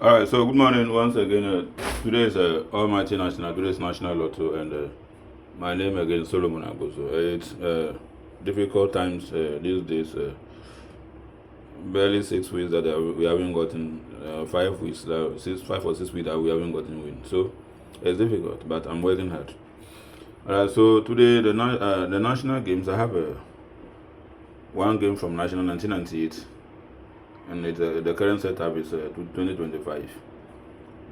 All right, so good morning once again. Today is Almighty National. Today is National Lotto, and my name again Solomon Agozo. It's difficult times these days. Barely 6 weeks that we haven't gotten 5 weeks, 5 or 6 weeks that we haven't gotten win. So it's difficult, but I'm working hard. All right, so today the national games. I have one game from national 1998. And the current setup is 2025.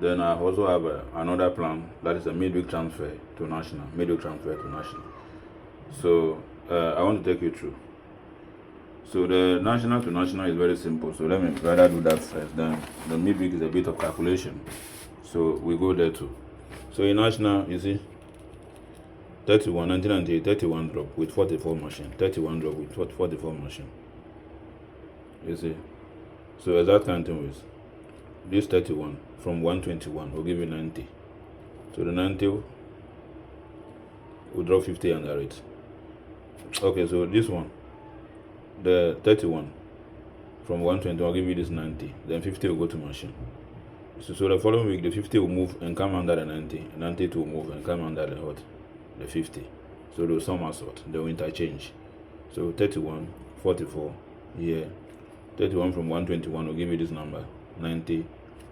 Then I also have another plan that is a midweek transfer to national. So I want to take you through. So the national to national is very simple. So let me rather do that first. Then the midweek is a bit of calculation. So we go there too. So in national, you see, 1998, 31 drop with 44 machine. 31 drop with 44 machine. You see. So exact counting with this 31 from 121 will give you 90. So the 90 will draw 50 under it. Okay, so this one, the 31 from 121 will give you this 90. Then 50 will go to machine. So the following week, the 50 will move and come under the 90. 90 will move and come under the 50. So they'll somersault, they will interchange. So 31, 44, here. 31 from 121 will give you this number, 90.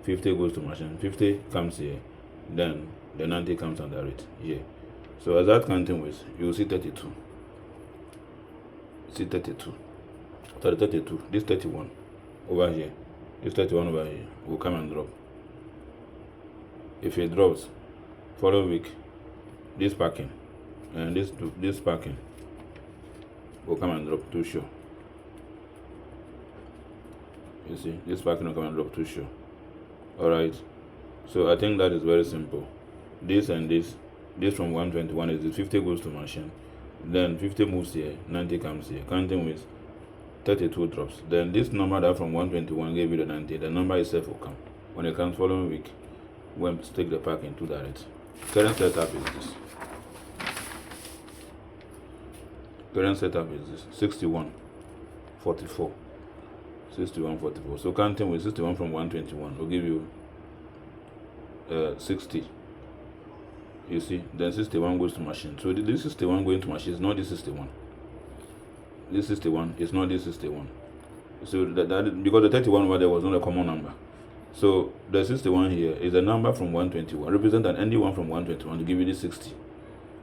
50 goes to machine, 50 comes here, then the 90 comes under it, here. So as that counting ways, you will see 32. See 32. So the 32, this 31 over here, this 31 over here will come and drop. If it drops, following week, this packing and this packing will come and drop too sure. You see, this packing will come and drop too sure. Alright. So I think that is very simple. This and this from 121 is this 50 goes to machine. Then 50 moves here, 90 comes here. Counting with 32 drops. Then this number that from 121 gave you the 90, the number itself will come. When it comes following week, when stick the pack into that. Current setup is this. Current setup is this. 61, 44. 6144. So counting with 61 from 121 will give you 60. You see, then 61 goes to machine. So this 61 going to machine is not this 61. This 61 is not this 61. So that because the 31 over there was not a common number. So the 61 here is a number from 121. Represent an ending one from 121 to give you this 60.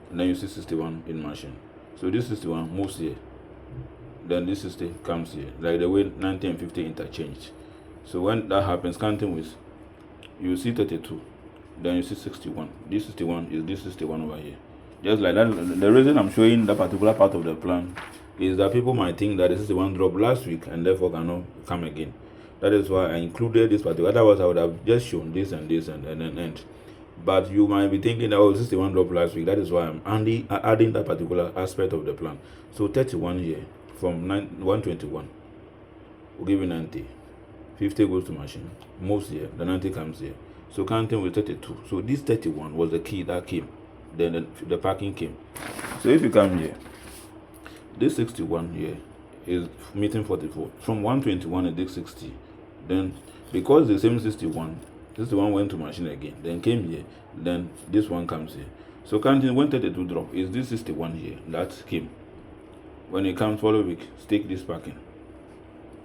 And then you see 61 in machine. So this 61 moves here. Then this 60 comes here, like the way 90 and 50 interchange. So when that happens, counting with, you see 32, then you see 61. This 61 is this 61 over here. Just like that. The reason I'm showing that particular part of the plan is that people might think that the 61 dropped last week and therefore cannot come again. That is why I included this particular. Otherwise, I would have just shown this and this and then end. But you might be thinking that 61 dropped last week. That is why I'm adding that particular aspect of the plan. So 31 here. From 121 will give you 90. 50 goes to machine, moves here, the 90 comes here. So counting with 32. So this 31 was the key that came. Then the packing came. So if you come here, this 61 here is meeting 44. From 121 it takes 60. Then because the same 61 went to machine again, then came here, then this one comes here. So counting when 32 drop is this 61 here that came. When it comes following week, stick this packing.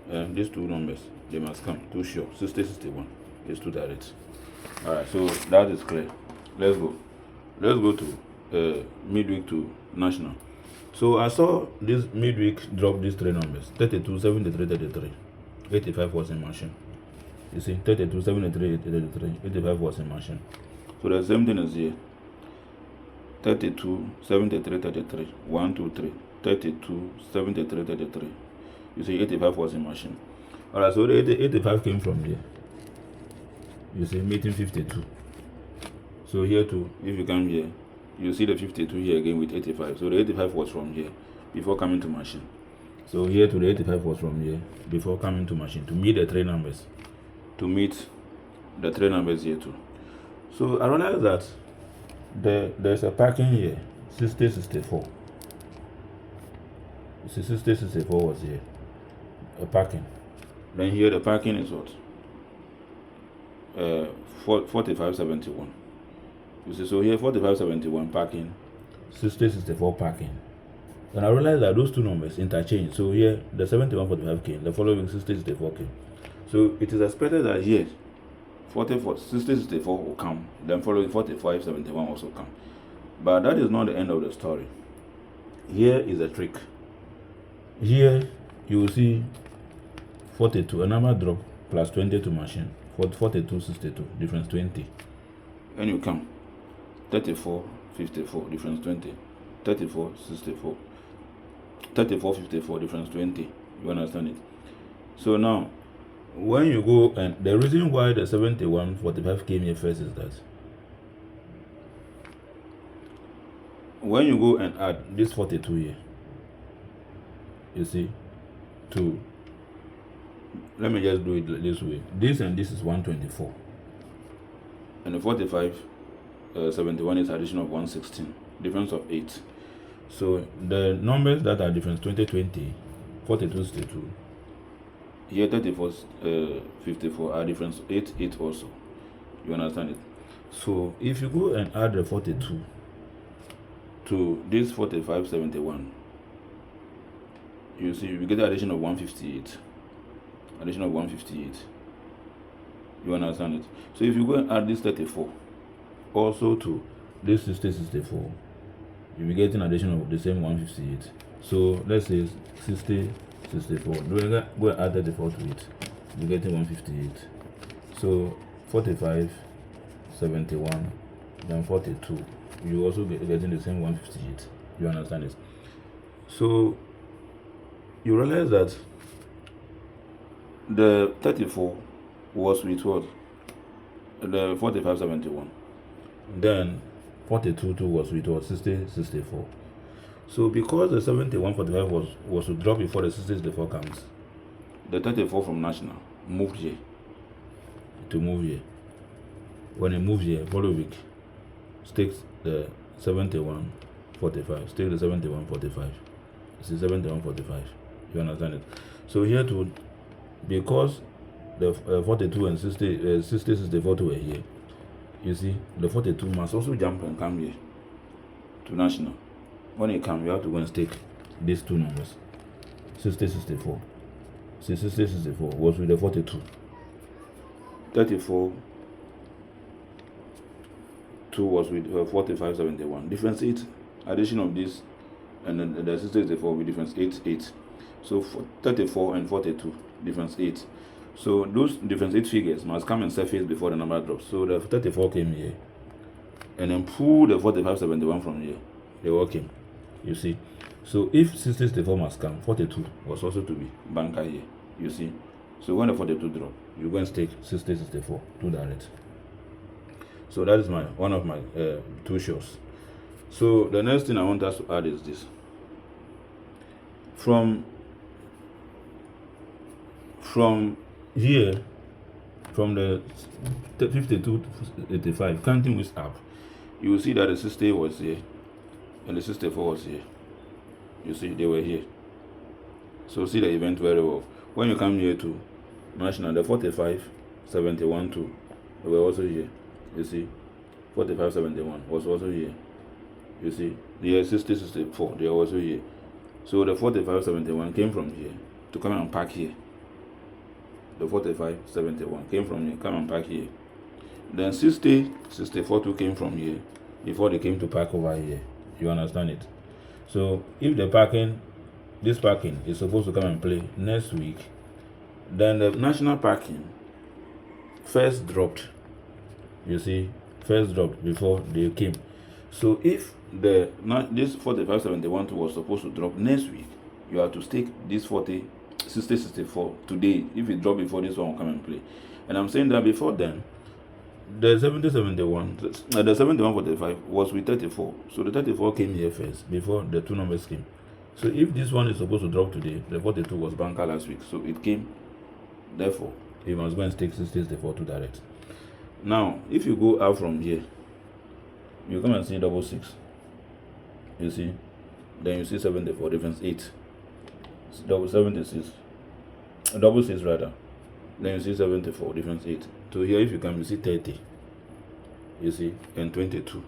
These two numbers, they must come too sure. 60, 61 is too direct. Alright, so that is clear. Let's go. Let's go to midweek to national. So I saw this midweek drop these three numbers: 32, 73, 33. 85 was in machine. You see, 32, 73, 33. 85 was in machine. So the same thing is here. 32, 73, 33. 1, 2, 3. 32, 73, 33. You see, 85 was in machine. Alright, so the 85 came from here. You see, meeting 52. So here too, if you come here, you see the 52 here again with 85. So the 85 was from here before coming to machine. So here to the 85 was from here before coming to machine to meet the three numbers. To meet the three numbers here too. So I realized that there's a packing here, 60, 64. You see, 60, 64 was here. A packing. Then here the packing is what? 4571. You see, so here 4571 parking, 6064 parking. And I realized that those two numbers interchange. So here the 7145 came, the following 6064 came. So it is expected that here 6064 will come, then following 4571 also come. But that is not the end of the story. Here is a trick. Here you will see 42, a number drop plus 20 to machine. 4262, difference 20. When you come 3454, difference 20. 3464. 3454, difference 20. You understand it? So now when you go, and the reason why the 7145 came here first is that when you go and add this 42 here, you see, to, let me just do it this way. This and this is 124, and the 4571 is addition of 116, difference of 8. So the numbers that are difference 2020, 4262, here 3454 are difference 8 also. You understand it? So if you go and add the 42 to this 4571, you see we get the addition of 158. Addition of 158. You understand it? So if you go and add this 34 also to this 6064, you'll be getting addition of the same 158. So let's say 6064. Go and add 34 to it. You're getting 158. So 45, 71, then 42. You also getting the same 158. You understand it? So you realize that the 34 was with what? The 4571. Then 42 too was with what? 6064. So because the 7145 was to drop before the 6064 comes, the 34 from national moved here to move here. When it moves here, follow week, stakes the 7145, stake the 7145. It's 7145. You understand it? So here too, because the 42 and 64 were here, you see the 42 must also jump and come here to national. When it comes, you have to go and stake these two numbers. 64. See, 64 was with the 42. 34 2 was with 4571. Difference 8. Addition of this and then the 64 with difference 8. So 34 and 42, difference 8. So those difference 8 figures must come and surface before the number drops. So the 34 came here, and then pull the 4571 from here. They all came. You see. So if 64 must come, 42 was also to be banker here. You see. So when the 42 drop, you go and stake 64 to direct. So that is one of my two shows. So the next thing I want us to add is this. From here, from the 52 to 85, counting this up, you will see that the 60 was here and the 64 was here. You see, they were here. So see the event very well. When you come here to national, the 45, 71 too, they were also here. You see, 45, 71 was also here. You see, the 60, 64, they are also here. So the 45, 71 came from here to come and park here. The 45, 71 came from here, come and park here. Then 60, 64 too came from here before they came to park over here. You understand it? So if the parking, this parking is supposed to come and play next week, then the national parking first dropped. You see, first dropped before they came. So if this 4571 was supposed to drop next week, you have to stake this 60 64 today. If it drop before this one will come and play. And I'm saying that before then, the 71 the 7145 was with 34. So the 34 came here first before the two numbers came. So if this one is supposed to drop today, the 42 was banker last week. So it came. Therefore, you must go and stake 64 to direct. Now, if you go out from here, you come and see double 6. You see, then you see 74, difference 8. Double 76, double 6 rather. Then you see 74, difference 8. So here, if you come, you see 30. You see, and 22.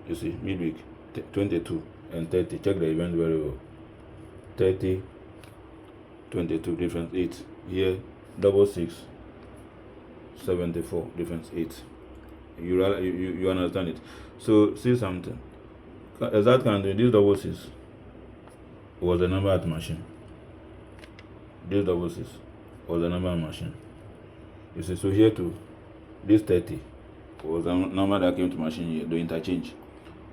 You see, midweek, 22 and 30. Check the event very well. 30, 22, difference 8. Here, double 6, 74, difference 8. You understand it? So, see something. Exact country, this double 6 was the number at machine. This double 6 was the number at machine. You see, so here too, this 30 was the number that came to machine here, the interchange.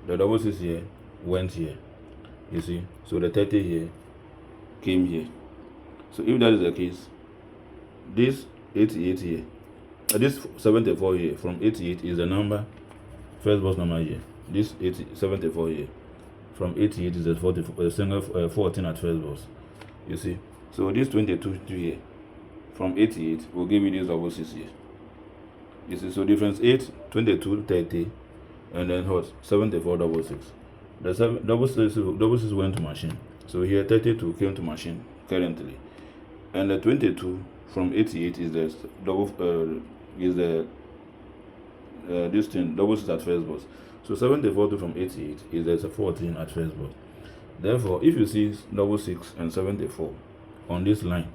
The double 6 here went here. You see, so the 30 here came here. So if that is the case, this 88 here, this 74 here from 88 is the number, first boss number here. This 74 here from 88 is the 14 at first boss. You see, so this 22 here from 88 will give you this double 6 here. You see, so difference 8, 22, 30, and then what? 74 double 6. The double 6 went to machine. So here 32 came to machine currently, and the 22 from 88 is the double this thing double 6 at first boss. So 74 from 88 is the 14 at first boss. Therefore, if you see double 6 and 74 on this line,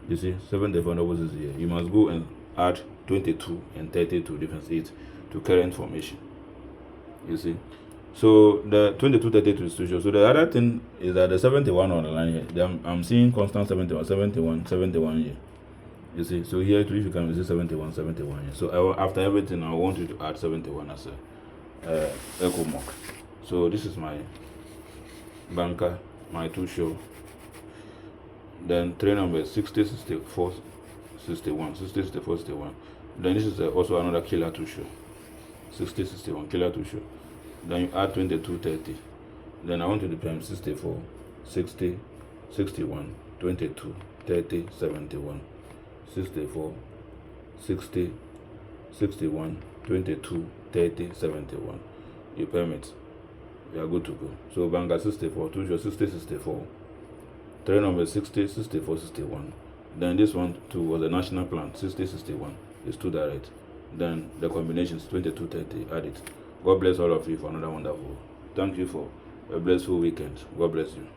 you see 74 double 6 here, you must go and add 22 and 32 difference 8 to current formation. You see, so the 22, 32 is too short. So the other thing is that the 71 on the line here, I'm seeing constant 71 here. You see, so here too, if you can see 71 here. So after everything, I want you to add 71 as a echo mark. So this is my banker, my two show. Then three numbers 60, 64, 61, 60, 64, 61. Then this is also another killer two show. 60, 61, killer two show. Then you add 22, 30. Then I want you to prime 64, 60, 61, 22, 30, 71, 64, 60, 61, 22, 30, 71. You permit. You are good to go. So banker 64, two show 60, 64. Three numbers 60, 64, 61. Then this one too was a national plan, 60, 61. It's two direct. Then the combinations 22, 30. Add it. God bless all of you for another wonderful. Thank you for a blissful weekend. God bless you.